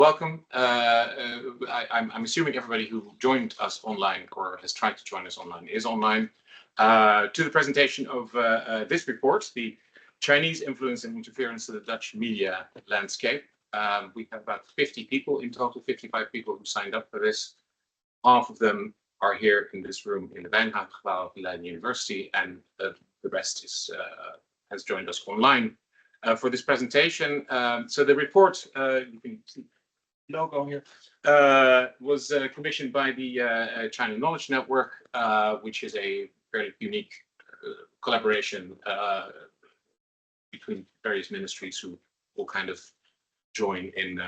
Welcome. I'm assuming everybody who joined us online or has tried to join us online is online to the presentation of this report, the Chinese influence and interference to the Dutch media landscape. We have about 50 people in total, 55 people who signed up for this. Half of them are here in this room in the Wijngaardgebouw of Leiden University, and the rest has joined us online for this presentation. So the report, you can see the logo here, was commissioned by the China Knowledge Network, which is a very unique collaboration between various ministries who will kind of join in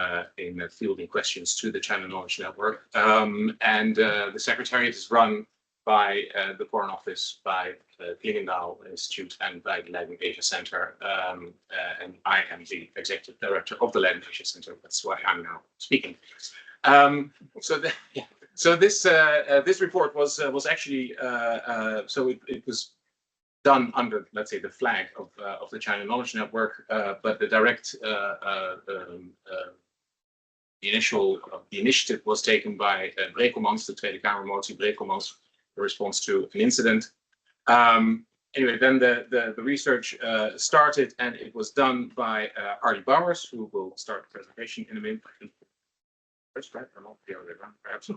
fielding questions to the China Knowledge Network. And the Secretariat is run by the Foreign Office, by the Klingendahl Institute, and by the Leiden Asia Center. And I am the Executive Director of the Leiden Asia Center. That's why I'm now speaking. So this report was actually it was done under, let's say, the flag of the China Knowledge Network, but the direct the initiative was taken by Brekelmans, the Tweede Kamermotie Brekelmans, in response to an incident. Anyway, then the research started, and it was done by Ardi Bouwers, who will start the presentation in a minute. Perhaps.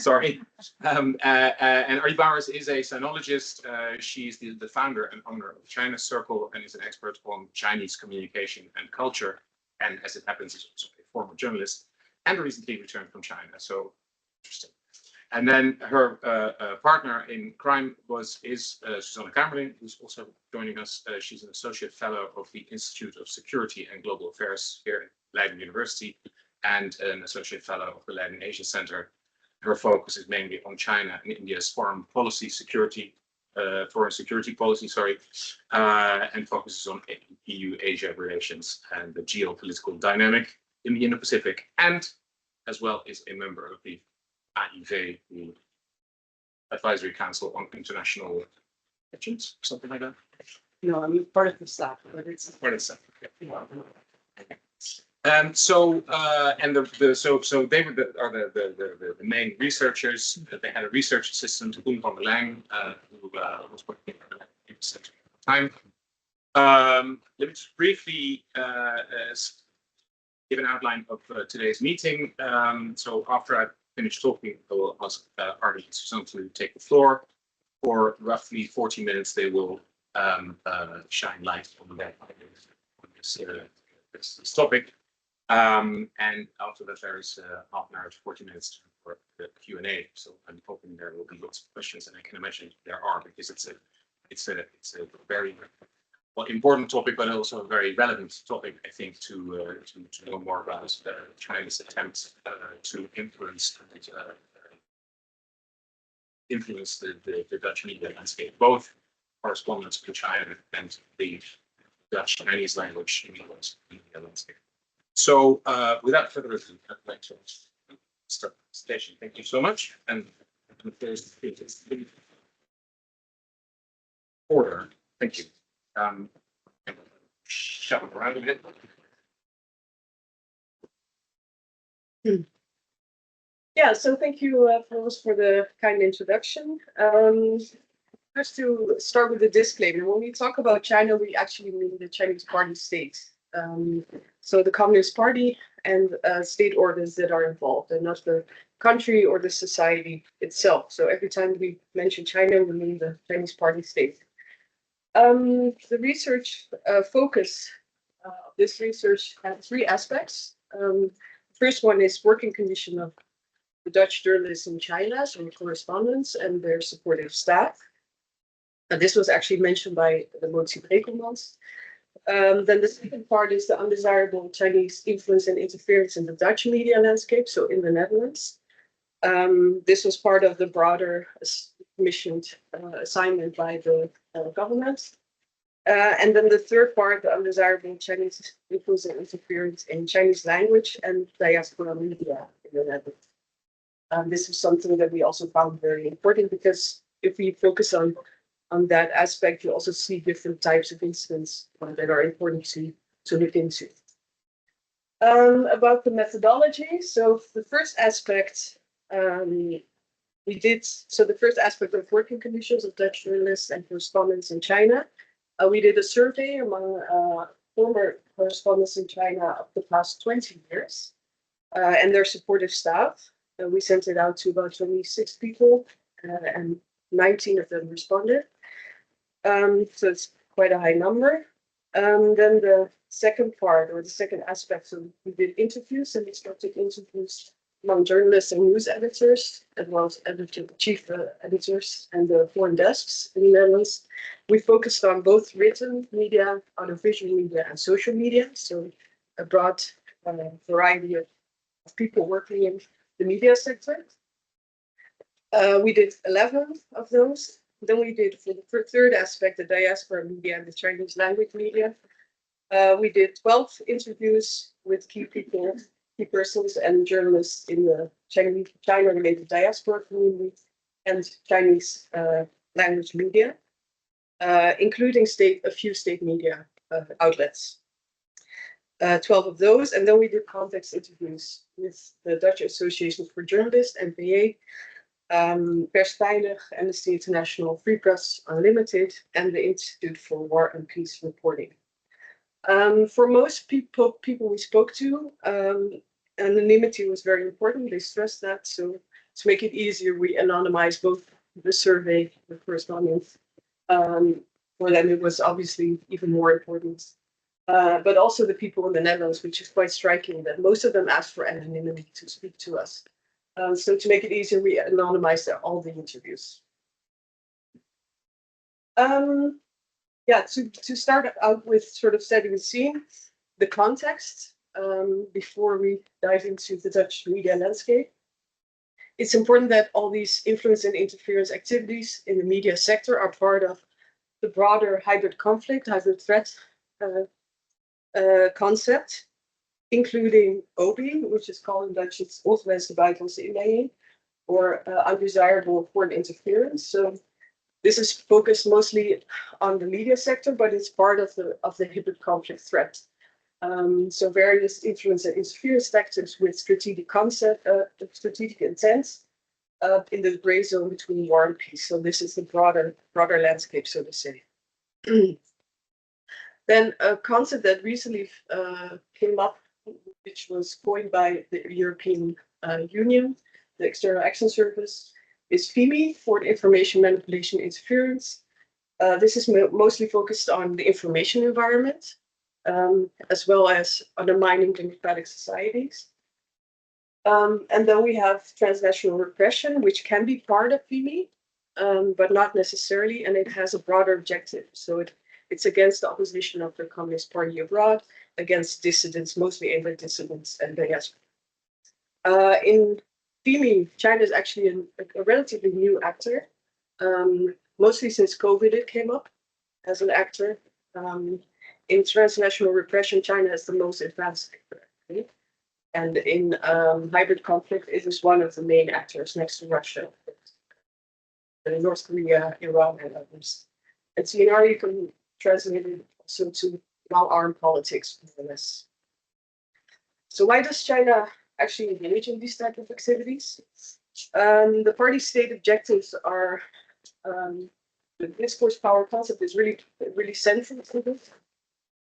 Sorry. And Ardi Bouwers is a sinologist. She's the founder and owner of China Circle and is an expert on Chinese communication and culture. And as it happens, is also a former journalist and recently returned from China. So interesting. And then her partner in crime is Susanne Kamerling, who's also joining us. She's an associate fellow of the Institute of Security and Global Affairs here at Leiden University, and an associate fellow of the Leiden Asia Center. Her focus is mainly on China and India's foreign security policy, and focuses on EU-Asia relations and the geopolitical dynamic in the Indo-Pacific, and as well is a member of the AIV, the Advisory Council on International Relations, something like that. No, I'm part of the staff, but it's part of the staff. So they are the main researchers. They had a research assistant, Koen van der Lang, who was working at the center at the time. Let me just briefly give an outline of today's meeting. So after I finish talking, I will ask Ardi and Susanne to take the floor. For roughly 40 minutes, they will shine light on this topic. And after that, there is half an hour to 40 minutes for the Q&A. So I'm hoping there will be lots of questions, and I can imagine there are, because it's a very important topic, but also a very relevant topic, I think, to know more about China's attempts to influence the Dutch media landscape, both correspondence to China and the Dutch Chinese language media landscape. So without further ado, I'd like to start the presentation. Thank you so much. And there's the order. Thank you. Shuffle around a bit. Yeah, so thank you, Floris, for the kind introduction. Just to start with the disclaimer, when we talk about China, we actually mean the Chinese Party state. So the Communist Party and state organs that are involved, and not the country or the society itself. So every time we mention China, we mean the Chinese Party state. The research focus of this research had three aspects. The first one is working condition of the Dutch journalists in China, so correspondents and their supportive staff. This was actually mentioned by the Motie Brekelmans. Then the second part is the undesirable Chinese influence and interference in the Dutch media landscape, so in the Netherlands. This was part of the broader commissioned assignment by the government. And then the third part, the undesirable Chinese influence and interference in Chinese language and diaspora media in the Netherlands. This is something that we also found very important, because if we focus on that aspect, you also see different types of incidents that are important to look into. About the methodology. So the first aspect the first aspect of working conditions of Dutch journalists and correspondents in China. We did a survey among former correspondents in China of the past 20 years and their supportive staff. We sent it out to about 26 people and 19 of them responded. So it's quite a high number. Then the second part, or the second aspect, so we did interviews, and we started interviews among journalists and news editors, as well as chief editors and the foreign desks in the Netherlands. We focused on both written media, audiovisual media, and social media, so a broad variety of people working in the media sector. We did 11 of those. Then we did, for the third aspect, the diaspora media and the Chinese language media. We did 12 interviews with key people, key persons and journalists in the China-related diaspora community and Chinese language media, including a few state media outlets. 12 of those, and then we did context interviews with the Dutch Association for Journalists, NPA, Persveilig, Amnesty International, Free Press Unlimited, and the Institute for War and Peace Reporting. For most people we spoke to, anonymity was very important. They stressed that. So to make it easier, we anonymized both the survey, the correspondence. For them, it was obviously even more important. But also the people in the Netherlands, which is quite striking that most of them asked for anonymity to speak to us. So to make it easier, we anonymized all the interviews. To start out with sort of setting the scene, the context, before we dive into the Dutch media landscape. It's important that all these influence and interference activities in the media sector are part of the broader hybrid conflict, hybrid threat concept, including OBI, which is called in Dutch, it's ongewenste buitenlandse inmenging, or undesirable foreign interference. So this is focused mostly on the media sector, but it's part of the hybrid conflict threat. So various influence and interference tactics with strategic intent in the gray zone between war and peace. So this is the broader landscape, so to say. Then a concept that recently came up, which was coined by the European Union, the External Action Service, is FIMI, for information manipulation interference. This is mostly focused on the information environment, as well as undermining democratic societies. And then we have transnational repression, which can be part of FIMI, but not necessarily, and it has a broader objective. So it's against the opposition of the Communist Party abroad, against dissidents, mostly anti-dissidents and diaspora. In FIMI, China is actually a relatively new actor, mostly since COVID it came up as an actor. In transnational repression, China is the most advanced actor. Okay? And in hybrid conflict, it is one of the main actors next to Russia, North Korea, Iran, and others. And CNR, you can translate it also to non-armed politics, more or less. So why does China actually engage in these type of activities? The party's state objectives are, the discourse power concept is really central to this.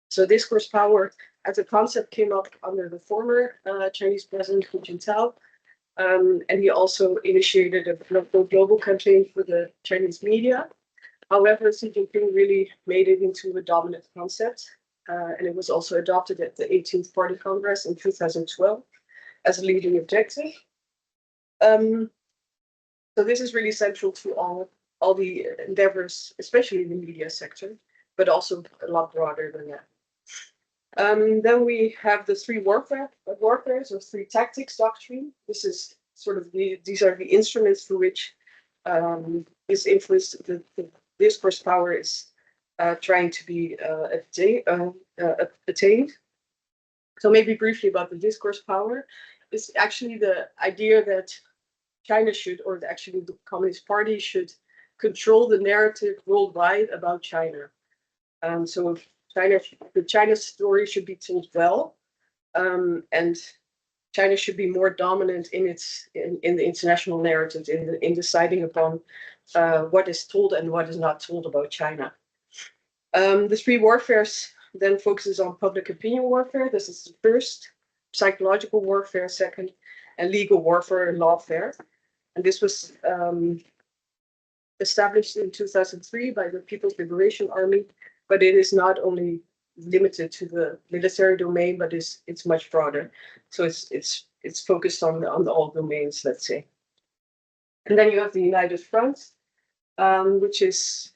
So discourse power as a concept came up under the former Chinese president Hu Jintao, and he also initiated a global campaign for the Chinese media. However, Xi Jinping really made it into a dominant concept, and it was also adopted at the 18th Party Congress in 2012 as a leading objective. So this is really central to all the endeavors, especially in the media sector, but also a lot broader than that. Then we have the three warfares or three tactics doctrine. This is sort of these are the instruments through which this influence, the discourse power is trying to be attained. So maybe briefly about the discourse power. It's actually the idea that China should, or actually the Communist Party should control the narrative worldwide about China. So the China story should be told well, and China should be more dominant in the international narrative, in deciding upon what is told and what is not told about China. The three warfares then focuses on public opinion warfare. This is the first, psychological warfare second, and legal warfare and lawfare. And this was established in 2003 by the People's Liberation Army, but it is not only limited to the military domain, but it's much broader. So it's focused on all domains, let's say. And then you have the United Front, which is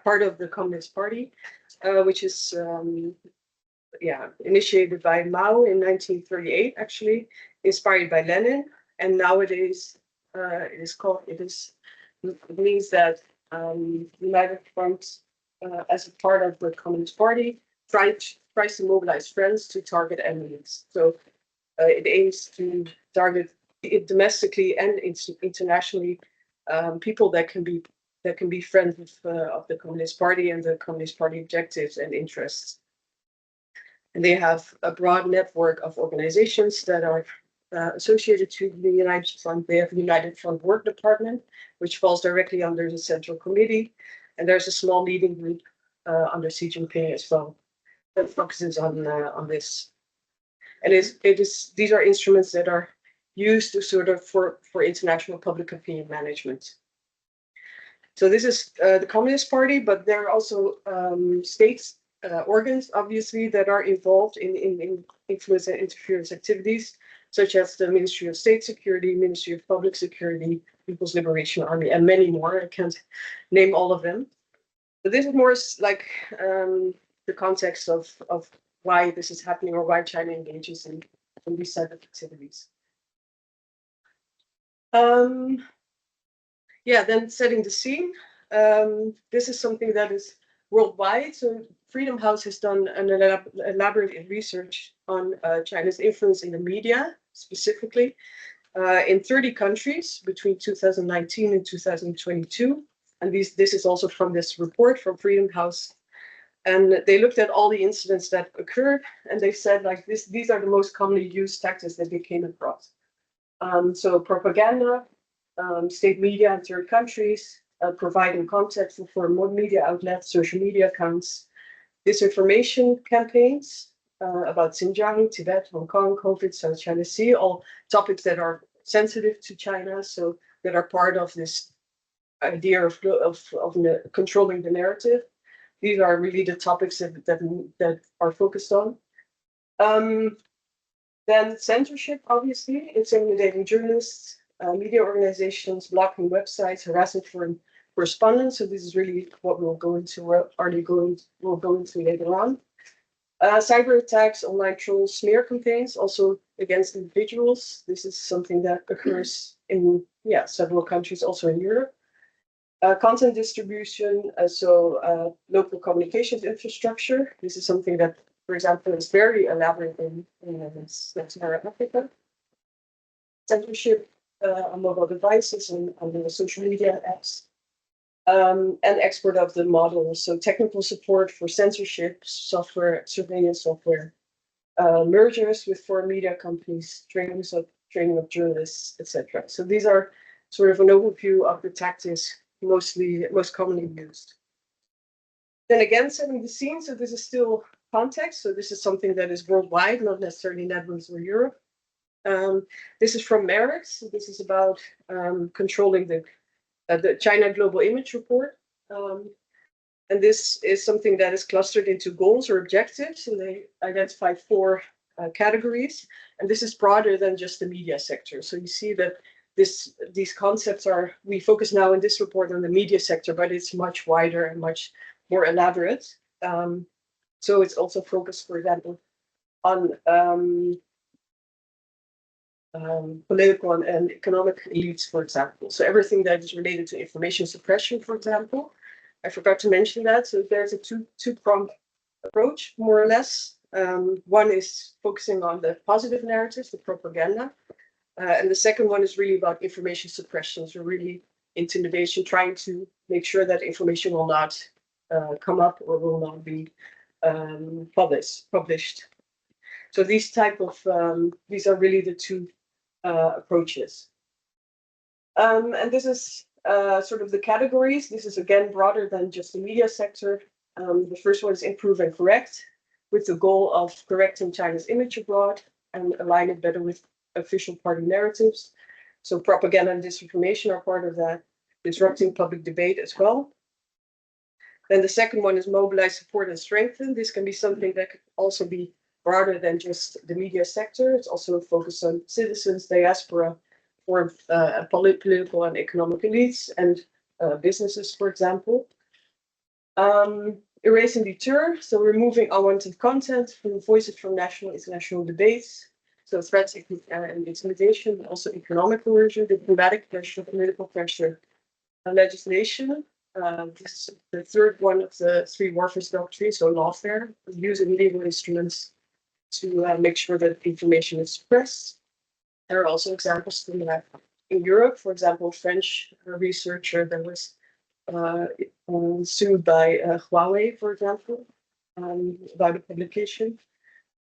part of the Communist Party, which is initiated by Mao in 1938, actually inspired by Lenin, and nowadays it means that United Front, as a part of the Communist Party, tries to mobilize friends to target enemies. So it aims to target domestically and internationally people that can be friends of the Communist Party and the Communist Party objectives and interests. And they have a broad network of organizations that are associated to the United Front. They have a United Front Work Department, which falls directly under the Central Committee. And there's a small leading group under Xi Jinping as well that focuses on this. And these are instruments that are used to sort of for international public opinion management. So this is the Communist Party, but there are also states, organs, obviously, that are involved in influence and interference activities, such as the Ministry of State Security, Ministry of Public Security, People's Liberation Army, and many more. I can't name all of them. But this is more like the context of why this is happening or why China engages in these type of activities. Then setting the scene. This is something that is worldwide. So Freedom House has done an elaborate research on China's influence in the media, specifically in 30 countries between 2019 and 2022. And this is also from this report from Freedom House. And they looked at all the incidents that occurred, and they said, like, these are the most commonly used tactics that they came across. So propaganda, state media in third countries, providing context for more media outlets, social media accounts, disinformation campaigns about Xinjiang, Tibet, Hong Kong, COVID, South China Sea, all topics that are sensitive to China, so that are part of this idea of controlling the narrative. These are really the topics that are focused on. Then censorship, obviously, intimidating journalists, media organizations, blocking websites, harassing foreign correspondents. So this is really what we'll go into, we'll go into later on. Cyber attacks, online trolls, smear campaigns, also against individuals. This is something that occurs in several countries, also in Europe. Content distribution, local communications infrastructure. This is something that, for example, is very elaborate in Sub-Saharan Africa. Censorship on mobile devices and on the social media apps. And export of the model. So technical support for censorship, software, surveillance software, mergers with foreign media companies, training of journalists, etc. So these are sort of an overview of the tactics most commonly used. Then again, setting the scene. So this is still context. So this is something that is worldwide, not necessarily Netherlands or Europe. This is from Merrick's. This is about controlling the China Global Image Report. And this is something that is clustered into goals or objectives, and they identify 4 categories. And this is broader than just the media sector. So you see that these concepts we focus now in this report on the media sector, but it's much wider and much more elaborate. So it's also focused, for example, on political and economic elites, for example. So everything that is related to information suppression, for example. I forgot to mention that. So there's a two-pronged approach, more or less. One is focusing on the positive narratives, the propaganda. And the second one is really about information suppression, so really intimidation, trying to make sure that information will not come up or will not be published. So these these are really the two approaches. And this is sort of the categories. This is again broader than just the media sector. The first one is improve and correct, with the goal of correcting China's image abroad and align it better with official party narratives. So propaganda and disinformation are part of that, disrupting public debate as well. Then the second one is mobilize, support, and strengthen. This can be something that could also be broader than just the media sector. It's also a focus on citizens, diaspora, or political and economic elites, and businesses, for example. Erase and deter, so removing unwanted content, from voices from national and international debates. So threats and intimidation, but also economic coercion, diplomatic pressure, political pressure, and legislation. This is the third one of the three warfare doctrines, so lawfare, using legal instruments to make sure that information is suppressed. There are also examples in Europe. For example, a French researcher that was sued by Huawei, for example, about a publication.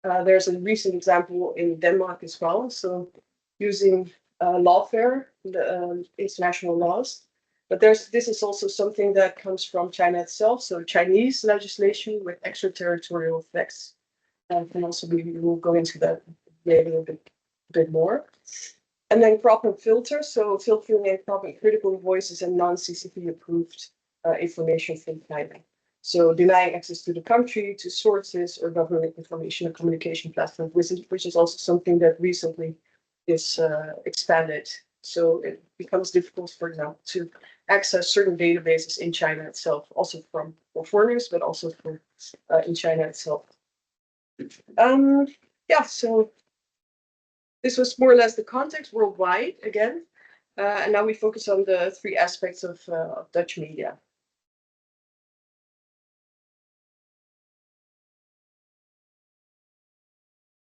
There's a recent example in Denmark as well. So using lawfare, the international laws. But this is also something that comes from China itself. So Chinese legislation with extraterritorial effects can also be, we'll go into that later a bit more. And then crop and filter, so filtering and cropping critical voices and non-CCP approved information from China. So denying access to the country, to sources or government information and communication platforms, which is also something that recently is expanded. So it becomes difficult, for example, to access certain databases in China itself, also for foreigners, but also for in China itself. Yeah, so this was more or less the context worldwide again. And now we focus on the three aspects of Dutch media.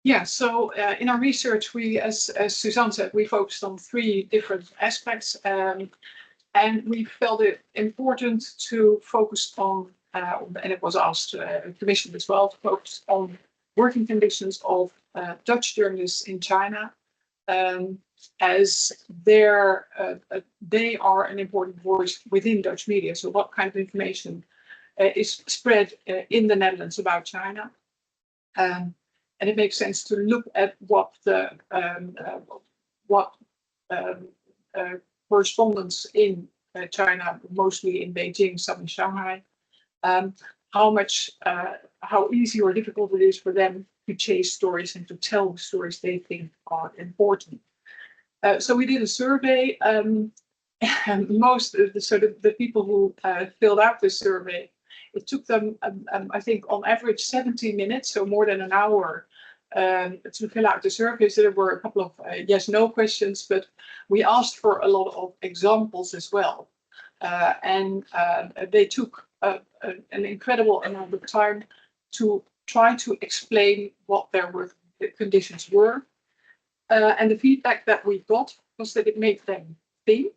Yeah, so in our research, we, as Susanne said, we focused on three different aspects. And we felt it important to focus on, and it was asked, commissioned as well, to focus on working conditions of Dutch journalists in China, as they are an important voice within Dutch media. So what kind of information is spread in the Netherlands about China? And it makes sense to look at what the correspondents in China, mostly in Beijing, some in Shanghai, how easy or difficult it is for them to chase stories and to tell the stories they think are important. So we did a survey, and most of the people who filled out this survey, it took them, I think, on average 70 minutes, so more than an hour, to fill out the survey. So there were a couple of yes/no questions, but we asked for a lot of examples as well. And they took an incredible amount of time to try to explain what the conditions were. And the feedback that we got was that it made them think.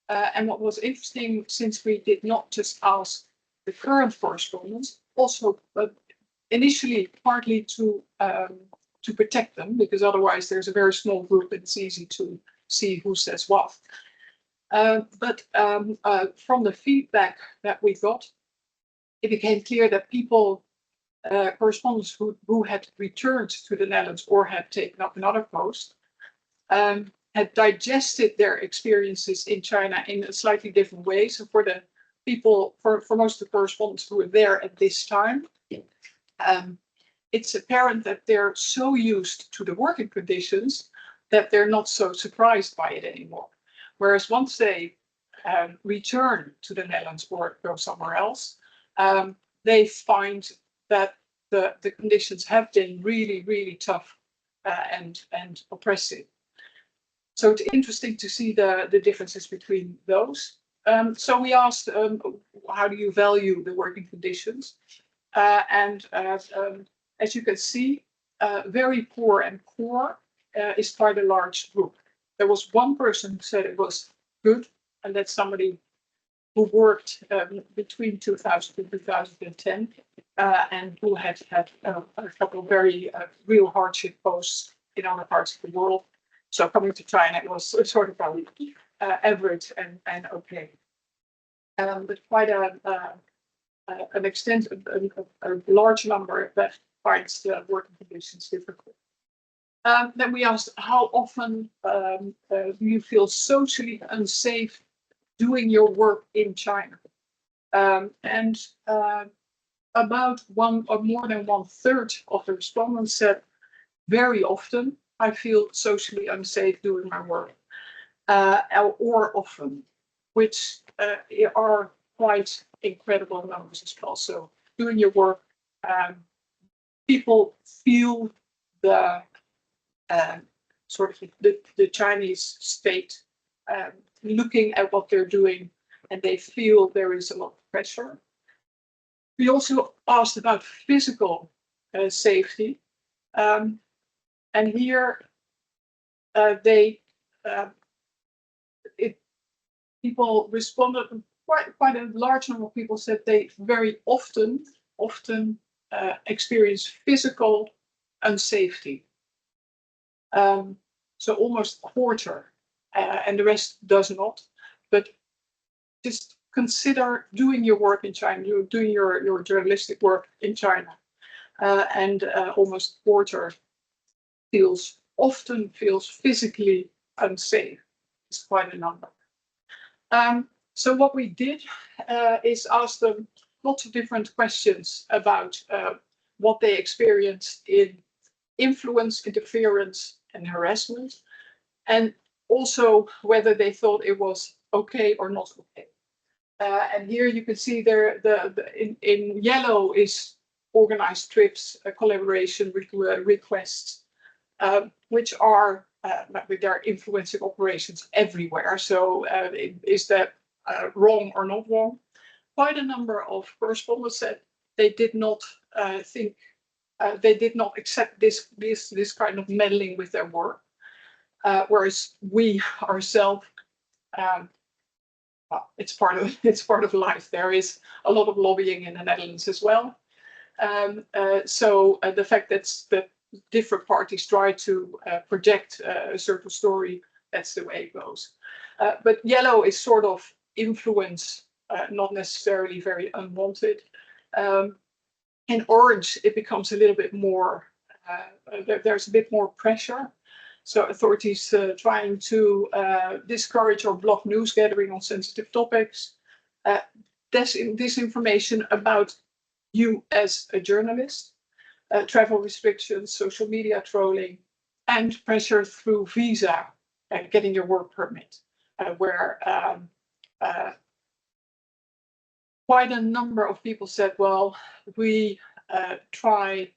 And what was interesting, since we did not just ask the current correspondents, also initially partly to protect them, because otherwise there's a very small group and it's easy to see who says what. But from the feedback that we got, it became clear that people, correspondents who had returned to the Netherlands or had taken up another post, had digested their experiences in China in a slightly different way. So for the people, for most of the correspondents who were there at this time, it's apparent that they're so used to the working conditions that they're not so surprised by it anymore. Whereas once they return to the Netherlands or go somewhere else, they find that the conditions have been really, really tough and oppressive. So it's interesting to see the differences between those. So we asked, how do you value the working conditions? And as you can see, very poor and poor is quite a large group. There was one person who said it was good, and that's somebody who worked between 2000 and 2010, and who had a couple of very real hardship posts in other parts of the world. So coming to China, it was sort of average and okay. But quite an extensive, a large number that finds the working conditions difficult. Then we asked, how often do you feel socially unsafe doing your work in China? And about one or more than 1/3 of the respondents said, very often I feel socially unsafe doing my work, or often, which are quite incredible numbers as well. So doing your work, people feel the sort of the Chinese state looking at what they're doing, and they feel there is a lot of pressure. We also asked about physical safety, and here people responded. Quite a large number of people said they very often experience physical unsafety. So almost a quarter, and the rest does not. But just consider doing your work in China, doing your journalistic work in China, and almost a quarter often feels physically unsafe. It's quite a number. So what we did is ask them lots of different questions about what they experienced in influence, interference, and harassment, and also whether they thought it was okay or not okay. And here you can see there, in yellow is organized trips, collaboration requests, which are there are influencing operations everywhere. So is that wrong or not wrong? Quite a number of correspondents said they did not think. They did not accept this kind of meddling with their work, whereas we ourselves, well, it's part of life. There is a lot of lobbying in the Netherlands as well. So the fact that different parties try to project a certain story, that's the way it goes. But yellow is sort of influence, not necessarily very unwanted. In orange, it becomes a little bit more, there's a bit more pressure. So authorities trying to discourage or block news gathering on sensitive topics, disinformation about you as a journalist, travel restrictions, social media trolling, and pressure through visa and getting your work permit, where quite a number of people said, well, we try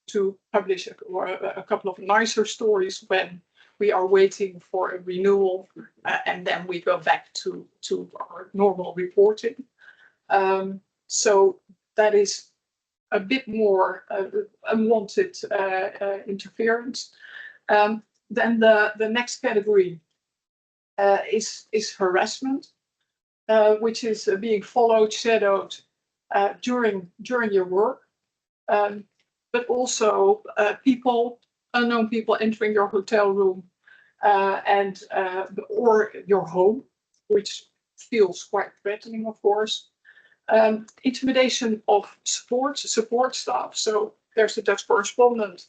to publish a couple of nicer stories when we are waiting for a renewal, and then we go back to our normal reporting. So that is a bit more unwanted interference. Then the next category is harassment, which is being followed, shadowed during your work, but also unknown people entering your hotel room and or your home, which feels quite threatening, of course. Intimidation of support staff. So there's a Dutch correspondent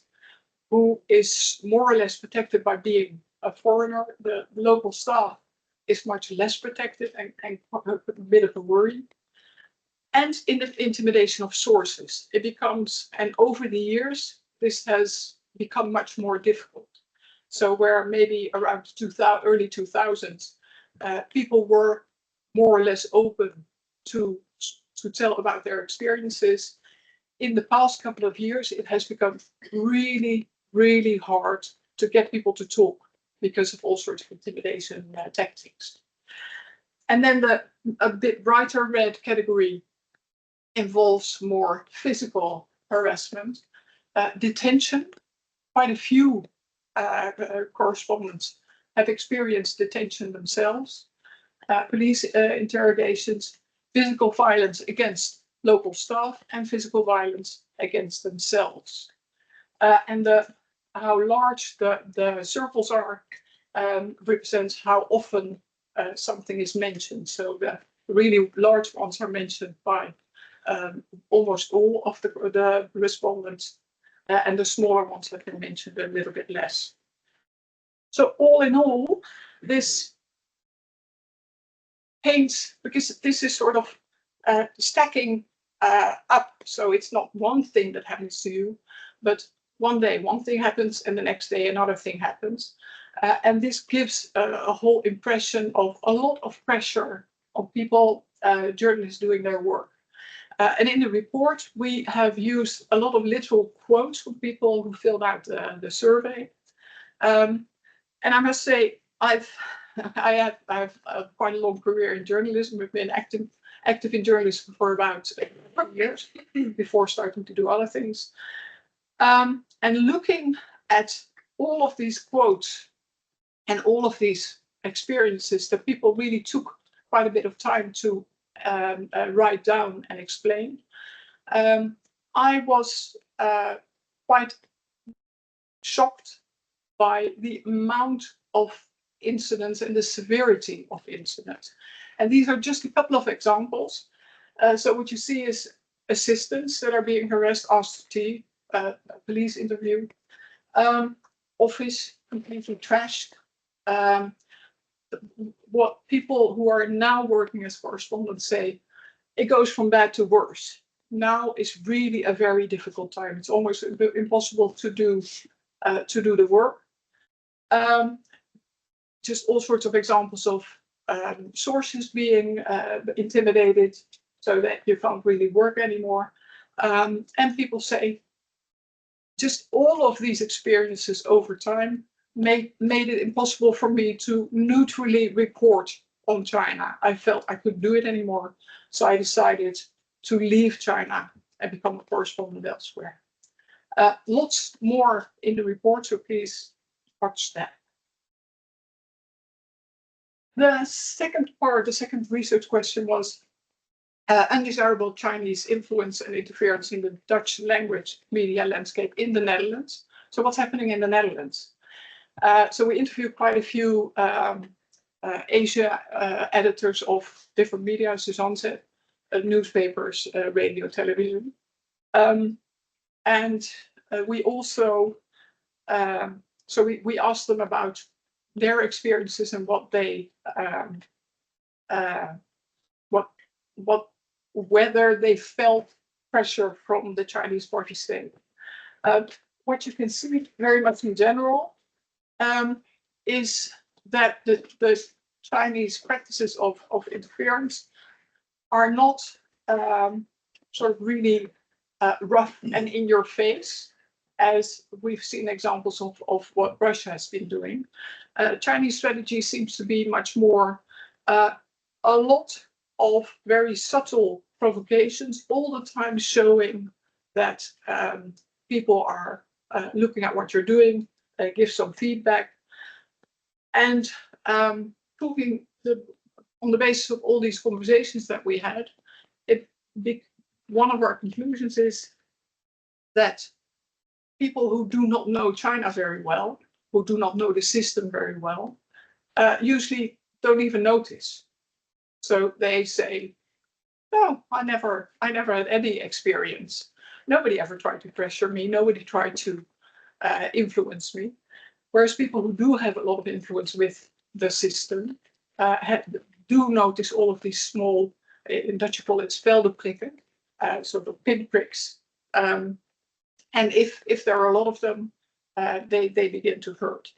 who is more or less protected by being a foreigner. The local staff is much less protected and a bit of a worry. And in the intimidation of sources, it becomes, and over the years, this has become much more difficult. So where maybe around early 2000s, people were more or less open to tell about their experiences. In the past couple of years, it has become really, really hard to get people to talk because of all sorts of intimidation tactics. And then a bit brighter red category involves more physical harassment, detention. Quite a few correspondents have experienced detention themselves. police interrogations, physical violence against local staff, and physical violence against themselves. And how large the circles are represents how often something is mentioned. So the really large ones are mentioned by almost all of the respondents, and the smaller ones have been mentioned a little bit less. So all in all, this paints, because this is sort of stacking up. So it's not one thing that happens to you, but one day one thing happens and the next day another thing happens. And this gives a whole impression of a lot of pressure on people, journalists doing their work. And in the report, we have used a lot of literal quotes from people who filled out the survey. And I must say, I have quite a long career in journalism. I've been active in journalism for about 4 years before starting to do other things. And looking at all of these quotes and all of these experiences that people really took quite a bit of time to write down and explain, I was quite shocked by the amount of incidents and the severity of incidents. And these are just a couple of examples. So what you see is assistants that are being harassed, asked to tea, a police interview, office completely trashed. What people who are now working as correspondents say, it goes from bad to worse. Now is really a very difficult time. It's almost impossible to do the work. Just all sorts of examples of sources being intimidated so that you can't really work anymore. And people say, just all of these experiences over time made it impossible for me to neutrally report on China. I felt I couldn't do it anymore. So I decided to leave China and become a correspondent elsewhere. Lots more in the report, so please watch that. The second part, the second research question was undesirable Chinese influence and interference in the Dutch language media landscape in the Netherlands. So what's happening in the Netherlands? So we interviewed quite a few Asia editors of different media, Susanne said, newspapers, radio, television. And we also, so we asked them about their experiences and what they, whether they felt pressure from the Chinese party state. What you can see very much in general is that the Chinese practices of interference are not sort of really rough and in your face, as we've seen examples of what Russia has been doing. Chinese strategy seems to be much more a lot of very subtle provocations, all the time showing that people are looking at what you're doing, give some feedback. And talking on the basis of all these conversations that we had, one of our conclusions is that people who do not know China very well, who do not know the system very well, usually don't even notice. So they say, no, I never had any experience. Nobody ever tried to pressure me. Nobody tried to influence me. Whereas people who do have a lot of influence with the system do notice all of these small, in Dutch you call it speldenprikken, sort of pinpricks. And if there are a lot of them, they begin to hurt.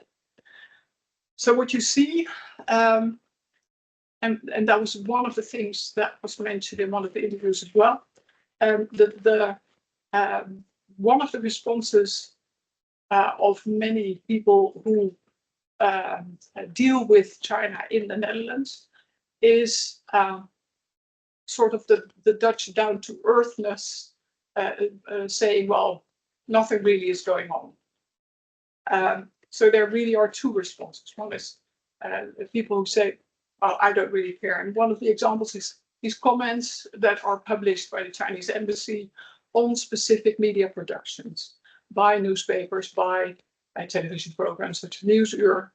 So what you see, and that was one of the things that was mentioned in one of the interviews as well. One of the responses of many people who deal with China in the Netherlands is sort of the Dutch down-to-earthness, saying, well, nothing really is going on. So there really are two responses. One is people who say, I don't really care. And one of the examples is these comments that are published by the Chinese embassy on specific media productions, by newspapers, by television programs such as Nieuwsuur.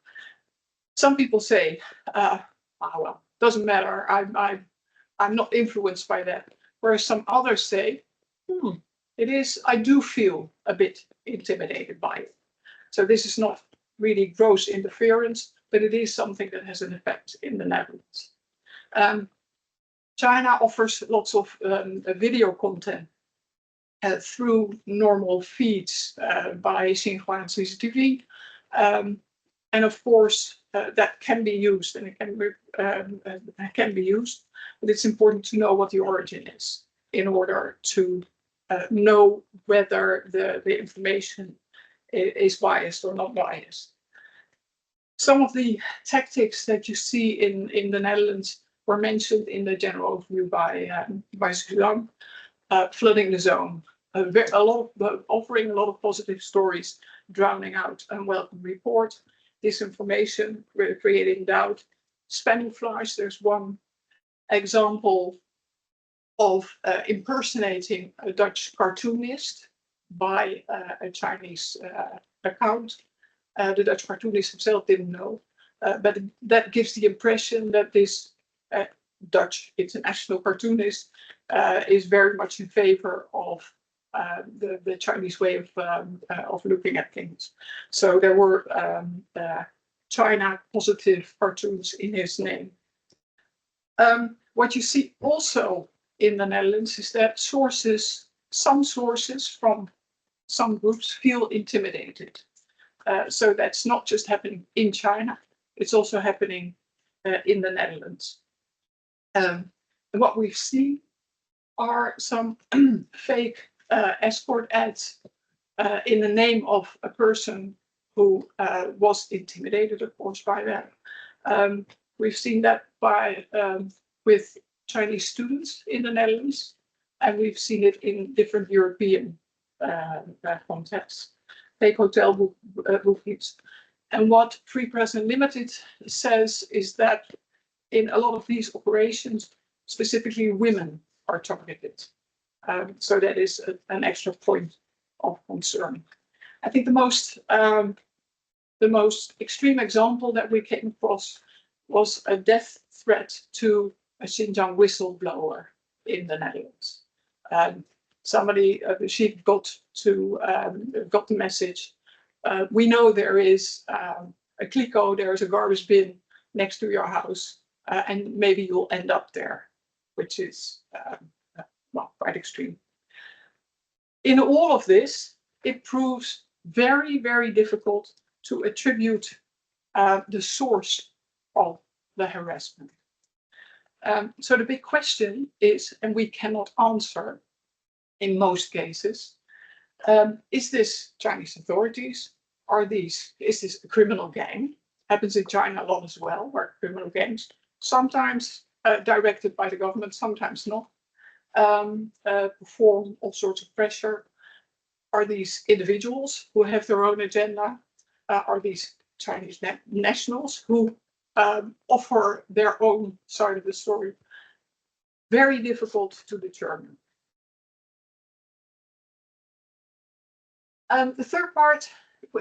Some people say, well, doesn't matter, I'm not influenced by that. Whereas some others say, I do feel a bit intimidated by it. So this is not really gross interference, but it is something that has an effect in the Netherlands. China offers lots of video content through normal feeds by Xinhua and CCTV. And of course, that can be used, and it can be used, but it's important to know what the origin is in order to know whether the information is biased or not biased. Some of the tactics that you see in the Netherlands were mentioned in the general overview by Susanne. Flooding the zone, offering a lot of positive stories, drowning out unwelcome report, disinformation, creating doubt, spamming flies. There's one example of impersonating a Dutch cartoonist by a Chinese account. The Dutch cartoonist himself didn't know, but that gives the impression that this Dutch international cartoonist is very much in favor of the Chinese way of looking at things. So there were China positive cartoons in his name. What you see also in the Netherlands is that some sources from some groups feel intimidated. So that's not just happening in China, it's also happening in the Netherlands. And what we've seen are some fake escort ads in the name of a person who was intimidated, of course, by that. We've seen that with Chinese students in the Netherlands, and we've seen it in different European contexts, fake hotel bookings. And what Free Press Unlimited says is that in a lot of these operations, specifically women are targeted. So that is an extra point of concern. I think the most extreme example that we came across was a death threat to a Xinjiang whistleblower in the Netherlands. Somebody, she got the message. We know there is a Kliko, there is a garbage bin next to your house, and maybe you'll end up there, which is quite extreme. In all of this, it proves very, very difficult to attribute the source of the harassment. So the big question is, and we cannot answer in most cases, is this Chinese authorities? Is this a criminal gang? Happens in China a lot as well, where criminal gangs, sometimes directed by the government, sometimes not, perform all sorts of pressure. Are these individuals who have their own agenda? Are these Chinese nationals who offer their own side of the story? Very difficult to determine. The third part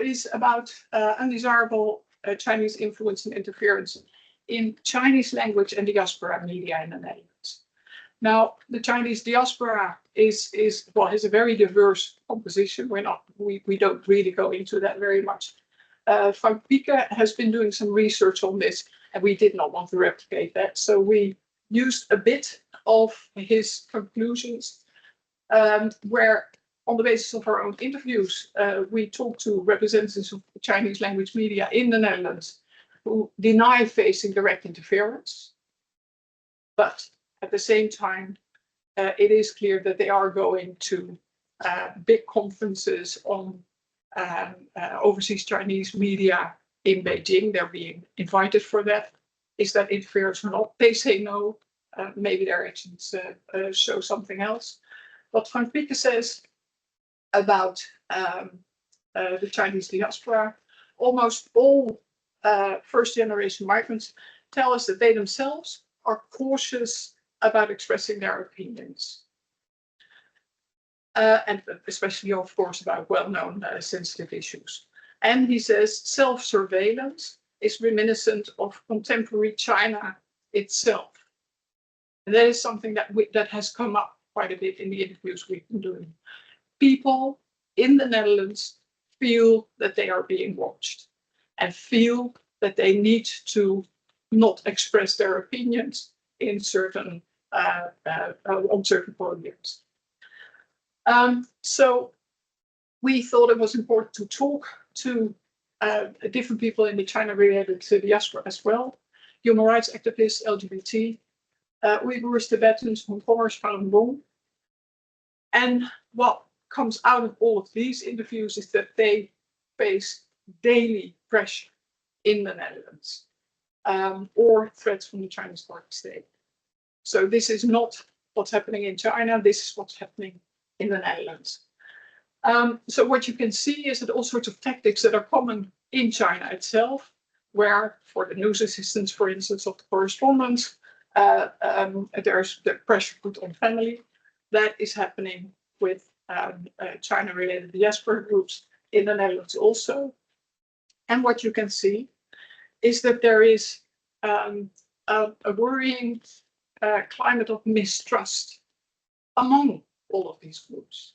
is about undesirable Chinese influence and interference in Chinese language and diaspora media in the Netherlands. Now, the Chinese diaspora has a very diverse composition. We don't really go into that very much. Frank Pieke has been doing some research on this, and we did not want to replicate that. So we used a bit of his conclusions, where on the basis of our own interviews, we talked to representatives of the Chinese language media in the Netherlands who deny facing direct interference. But at the same time, it is clear that they are going to big conferences on overseas Chinese media in Beijing. They're being invited for that. Is that interference or not? They say no. Maybe their actions show something else. What Frank Pieke says about the Chinese diaspora, almost all first-generation migrants tell us that they themselves are cautious about expressing their opinions. And especially, of course, about well-known sensitive issues. And he says self-surveillance is reminiscent of contemporary China itself. And that is something that has come up quite a bit in the interviews we've been doing. People in the Netherlands feel that they are being watched and feel that they need to not express their opinions in certain on certain podiums. So we thought it was important to talk to different people in the China-related diaspora as well, human rights activists, LGBT, Uyghurs, Tibetans, Hong Kongers, Falun Gong. And what comes out of all of these interviews is that they face daily pressure in the Netherlands or threats from the Chinese Party state. So this is not what's happening in China, this is what's happening in the Netherlands. So what you can see is that all sorts of tactics that are common in China itself, where for the news assistance, for instance, of the correspondence, there's the pressure put on family. That is happening with China-related diaspora groups in the Netherlands also. And what you can see is that there is a worrying climate of mistrust among all of these groups.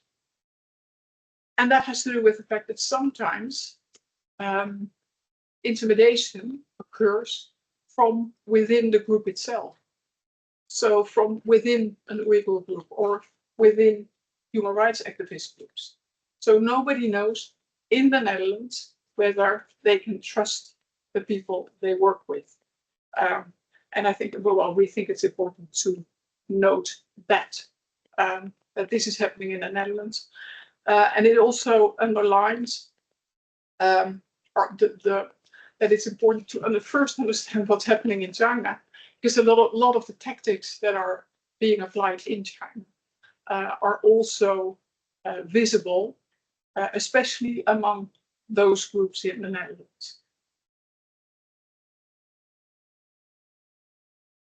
And that has to do with the fact that sometimes intimidation occurs from within the group itself. So from within an Uyghur group or within human rights activist groups. So nobody knows in the Netherlands whether they can trust the people they work with. And I think, well, we think it's important to note that, that this is happening in the Netherlands. And it also underlines that it's important to first understand what's happening in China, because a lot of the tactics that are being applied in China are also visible, especially among those groups in the Netherlands.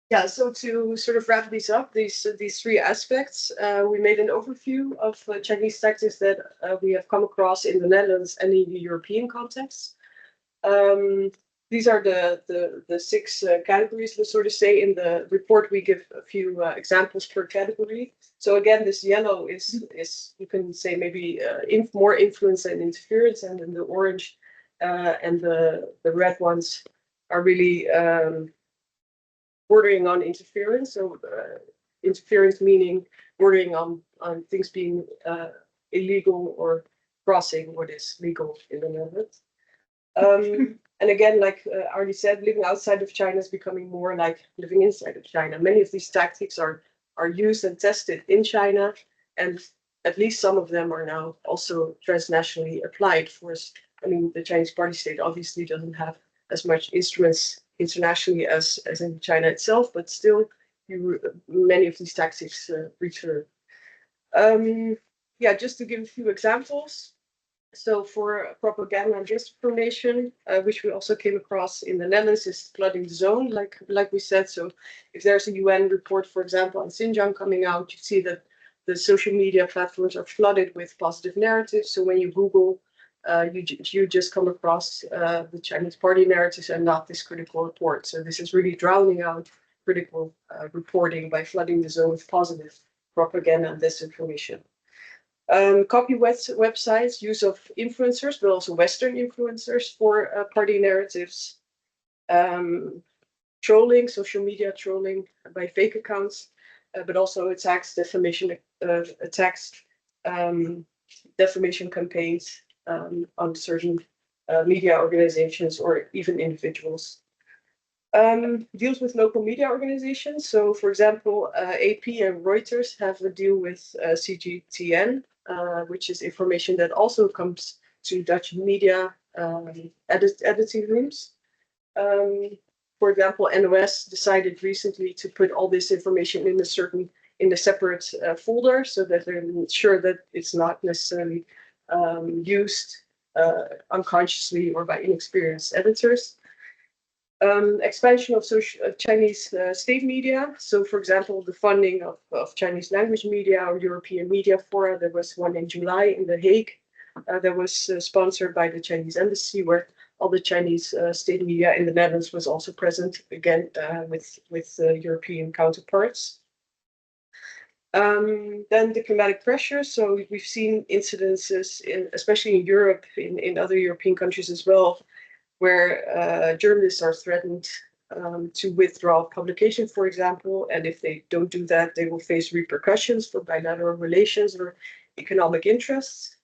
Yeah, so to sort of wrap these up, these three aspects, we made an overview of Chinese tactics that we have come across in the Netherlands and in the European context. These are the six categories, let's sort of say. In the report, we give a few examples per category. So again, this yellow is you can say maybe more influence and interference, and then the orange and the red ones are really bordering on interference. So interference meaning bordering on things being illegal or crossing what is legal in the Netherlands. And again, like Ardi said, living outside of China is becoming more like living inside of China. Many of these tactics are used and tested in China, and at least some of them are now also transnationally applied. I mean, the Chinese Party state obviously doesn't have as much instruments internationally as in China itself, but still, many of these tactics return. Yeah, just to give a few examples. So for propaganda and disinformation, which we also came across in the Netherlands, is flooding the zone, like we said. So if there's a UN report, for example, on Xinjiang coming out, you see that the social media platforms are flooded with positive narratives. So when you Google, you just come across the Chinese Party narratives and not this critical report. So this is really drowning out critical reporting by flooding the zone with positive propaganda and disinformation. Copy websites, use of influencers, but also Western influencers for party narratives. Trolling, social media trolling by fake accounts, but also attacks, defamation campaigns on certain media organizations or even individuals. Deals with local media organizations. So, for example, AP and Reuters have a deal with CKN, which is information that also comes to Dutch media editing rooms. For example, NOS decided recently to put all this information in a separate folder, so that they're sure that it's not necessarily used unconsciously or by inexperienced editors. Expansion of Chinese state media. So, for example, the funding of Chinese language media or European media fora. There was one in July in The Hague that was sponsored by the Chinese embassy, where all the Chinese state media in the Netherlands was also present, again, with European counterparts. Then diplomatic pressure. So we've seen incidences, especially in Europe, in other European countries as well, where journalists are threatened to withdraw publication, for example, and if they don't do that, they will face repercussions for bilateral relations or economic interests.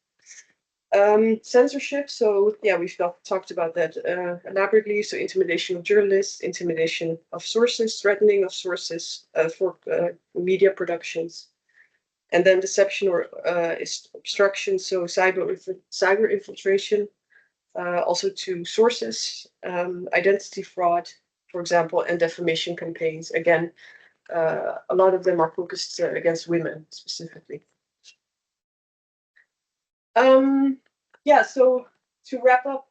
Censorship. So yeah, we've talked about that elaborately. So intimidation of journalists, intimidation of sources, threatening of sources for media productions, and then deception or obstruction. So cyber infiltration. Also to sources, identity fraud, for example, and defamation campaigns. Again, a lot of them are focused against women specifically. Yeah, so to wrap up,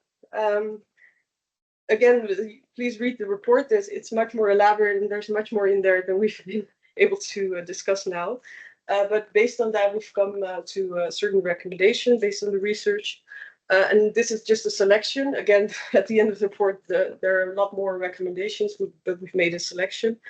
again, please read the report. It's much more elaborate and there's much more in there than we've been able to discuss now. But based on that, we've come to a certain recommendation based on the research. And this is just a selection. Again, at the end of the report, there are a lot more recommendations, but we've made a selection.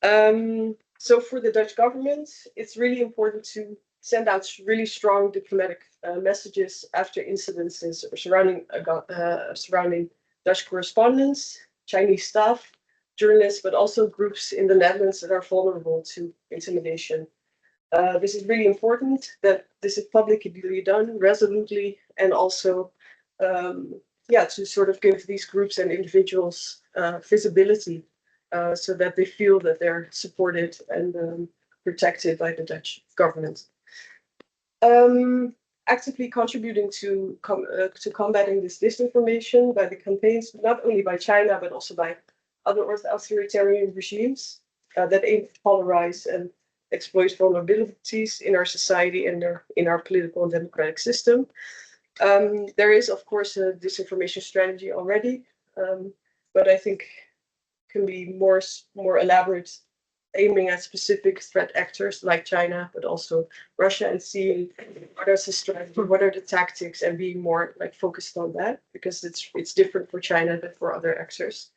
So for the Dutch government, it's really important to send out really strong diplomatic messages after incidences surrounding Dutch correspondents, Chinese staff, journalists, but also groups in the Netherlands that are vulnerable to intimidation. This is really important that this is publicly done resolutely, and also to sort of give these groups and individuals visibility so that they feel that they're supported and protected by the Dutch government. Actively contributing to combating this disinformation by the campaigns, not only by China, but also by other authoritarian regimes that aim to polarize and exploit vulnerabilities in our society and in our political and democratic system. There is, of course, a disinformation strategy already, but I think can be more elaborate, aiming at specific threat actors like China, but also Russia, and seeing what is the strategy, what are the tactics, and being more focused on that, because it's different for China than for other actors.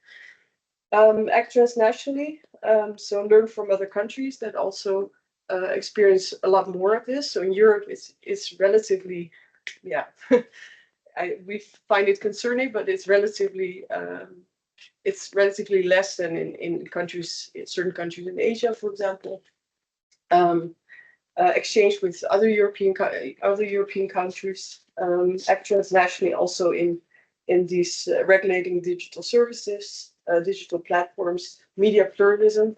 Act transnationally, so learn from other countries that also experience a lot more of this. So in Europe, it's relatively, we find it concerning, but it's relatively less than in certain countries in Asia, for example. Exchange with other European countries. Act transnationally also in these regulating digital services. Digital platforms, media pluralism,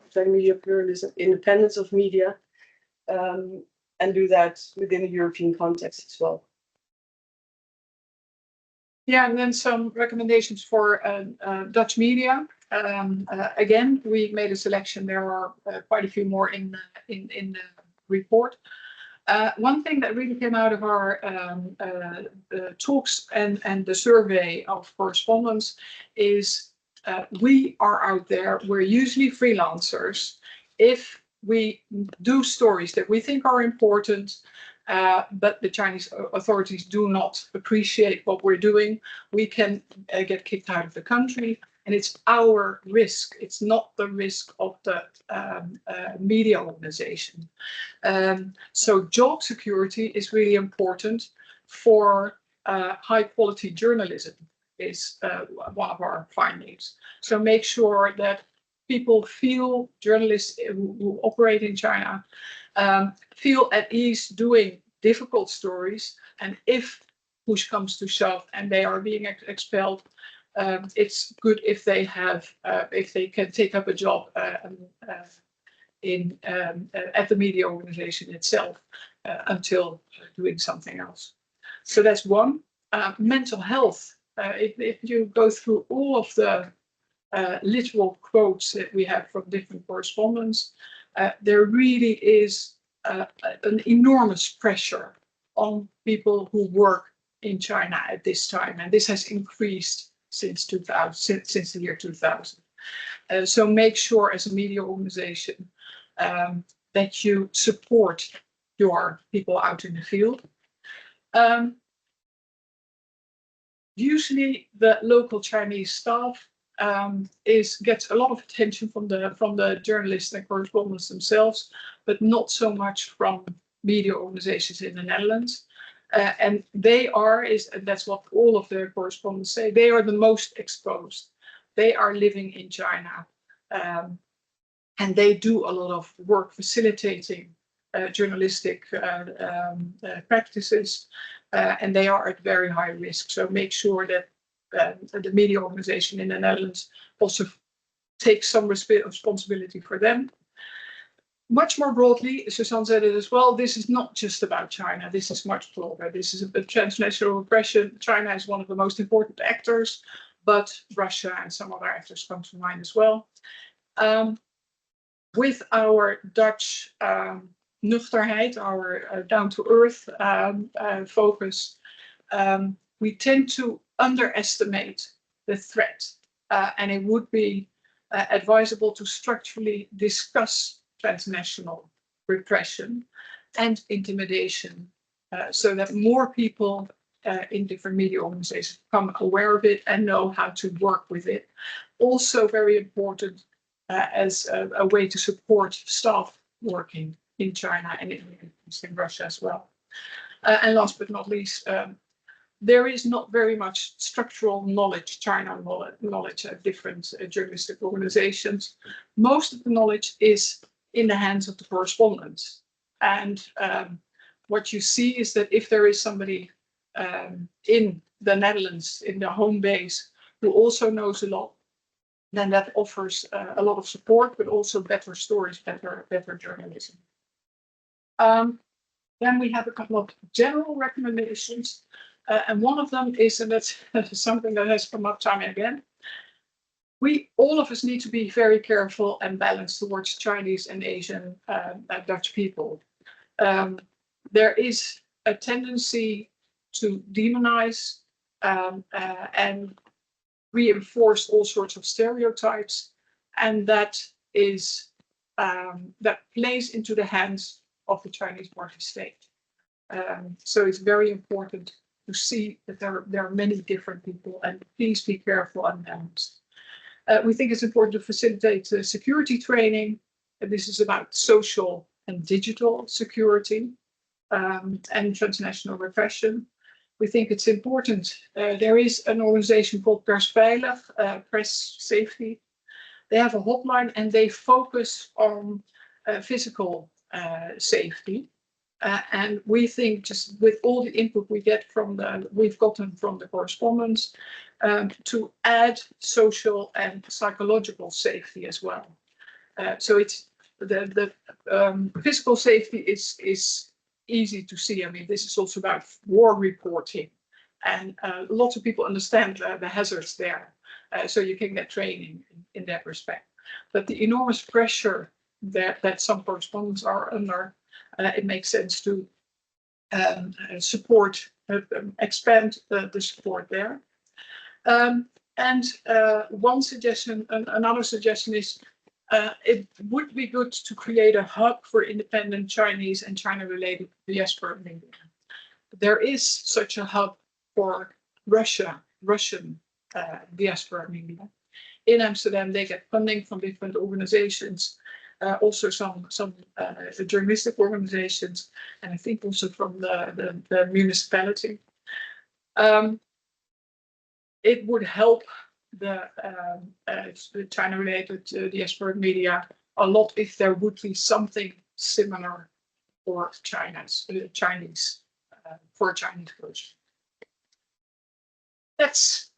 independence of media, and do that within a European context as well. Yeah, and then some recommendations for Dutch media. Again, we made a selection. There are quite a few more in the report. One thing that really came out of our talks and the survey of correspondents is we are out there. We're usually freelancers. If we do stories that we think are important, but the Chinese authorities do not appreciate what we're doing, we can get kicked out of the country. And it's our risk. It's not the risk of the media organization. So job security is really important for high quality journalism, is one of our findings. So make sure that people feel, journalists who operate in China, feel at ease doing difficult stories. And if push comes to shove and they are being expelled, it's good if they can take up a job at the media organization itself until doing something else. So that's one. Mental health. If you go through all of the literal quotes that we have from different correspondents, there really is an enormous pressure on people who work in China at this time, and this has increased since 2000, since the year 2000. So make sure as a media organization that you support your people out in the field. Usually the local Chinese staff gets a lot of attention from the journalists and correspondents themselves, but not so much from media organizations in the Netherlands. And they are, and that's what all of the correspondents say, they are the most exposed. They are living in China, and they do a lot of work facilitating journalistic practices, and they are at very high risk. So make sure that the media organization in the Netherlands also takes some responsibility for them. Much more broadly, Susanne said it as well, this is not just about China. This is much broader. This is a transnational repression. China is one of the most important actors, but Russia and some other actors come to mind as well. With our Dutch nuchterheid, our down-to-earth focus, we tend to underestimate the threat. And it would be advisable to structurally discuss transnational repression and intimidation so that more people in different media organizations become aware of it and know how to work with it. Also very important as a way to support staff working in China and in Russia as well. And last but not least, there is not very much structural knowledge, China knowledge of different journalistic organizations. Most of the knowledge is in the hands of the correspondents. And what you see is that if there is somebody in the Netherlands, in the home base, who also knows a lot, then that offers a lot of support, but also better stories, better journalism. Then we have a couple of general recommendations. And one of them is, and that's something that has come up time and again, all of us need to be very careful and balanced towards Chinese and Asian Dutch people. There is a tendency to demonize and reinforce all sorts of stereotypes, and that plays into the hands of the Chinese party state. So it's very important to see that there are many different people, and please be careful and balanced. We think it's important to facilitate security training. This is about social and digital security and transnational repression. We think it's important. There is an organization called Persveilig, Press Safety. They have a hotline and they focus on physical safety. And we think, just with all the input we've gotten from the correspondents, to add social and psychological safety as well. So it's the physical safety is easy to see. I mean, this is also about war reporting, and lots of people understand the hazards there, so you can get training in that respect. But the enormous pressure that some correspondents are under, it makes sense to expand the support there. And one suggestion, another suggestion is, it would be good to create a hub for independent Chinese and China-related diaspora media. There is such a hub for Russian diaspora media. In Amsterdam, they get funding from different organizations, also some journalistic organizations, and I think also from the municipality. It would help the China-related diaspora media a lot if there would be something similar for Chinese for a Chinese version. That's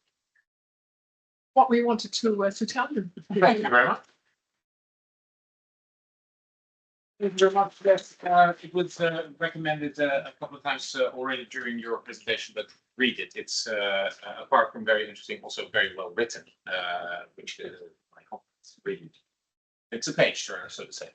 what we wanted to tell you. Thank you very much. Thank you very much. Yes, it was recommended a couple of times already during your presentation, but read it. It's apart from very interesting, also very well written, which I hope it's really. It's a page turner, so to say.